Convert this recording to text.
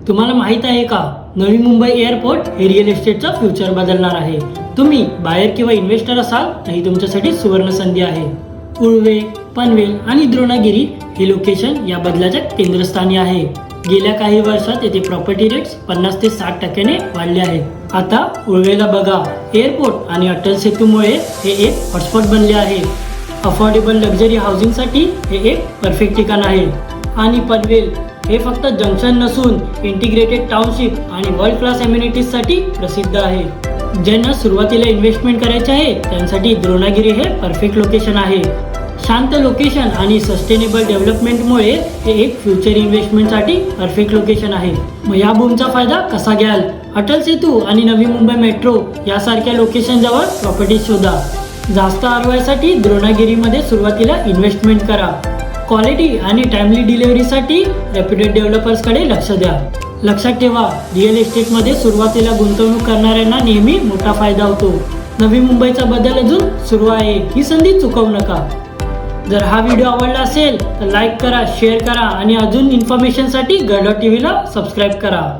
तुम्हाला माहित आहे का, नवी मुंबई एअरपोर्ट हे रिअल एस्टेटचा फ्युचर बदलणार आहे. तुम्ही बायर किंवा इन्व्हेस्टर असाल तर ही तुमच्यासाठी सुवर्ण संधी आहे. उळवे, पनवेल आणि द्रोणागिरी हे लोकेशन या बदलाच्या केंद्रस्थानी आहे. गेल्या काही वर्षात येथे प्रॉपर्टी रेट्स 50 ते 60% वाढले आहेत. आता उळवेला बघा, एअरपोर्ट आणि अटल सेतूमुळे हे एक हॉटस्पॉट बनले आहे. अफोर्डेबल लक्झरी हाऊसिंगसाठी हे एक परफेक्ट ठिकाण आहे. आणि पनवेल हे फक्त जंक्शन नसून इंटिग्रेटेड टाउनशिप आणि वर्ल्ड क्लास अम्युनिटीजसाठी प्रसिद्ध आहे. ज्यांना सुरुवातीला इन्व्हेस्टमेंट करायचे आहे त्यांसाठी द्रोणागिरी हे परफेक्ट लोकेशन आहे. शांत लोकेशन आणि सस्टेनेबल डेव्हलपमेंटमुळे हे एक फ्युचर इन्व्हेस्टमेंटसाठी परफेक्ट लोकेशन आहे. मग या बूमचा फायदा कसा घ्याल? अटल सेतू आणि नवी मुंबई मेट्रो यासारख्या लोकेशन जवळ प्रॉपर्टी शोधा. जास्त ROI साठी द्रोणागिरीमध्ये सुरुवातीला इन्व्हेस्टमेंट करा. क्वालिटी आणि टाइमली डिलिव्हरीसाठी रेप्युटेड डेव्हलपर्सकडे लक्ष द्या. लक्षात ठेवा, रिअल एस्टेटमध्ये सुरुवातीला गुंतवणूक करणाऱ्यांना नेहमी मोठा फायदा होतो. नवी मुंबईचा बदल अजून सुरू आहे, ही संधी चुकवू नका. जर हा व्हिडिओ आवडला असेल तर लाईक करा, शेअर करा आणि अजून इन्फॉर्मेशनसाठी गड.TV ला सबस्क्राईब करा.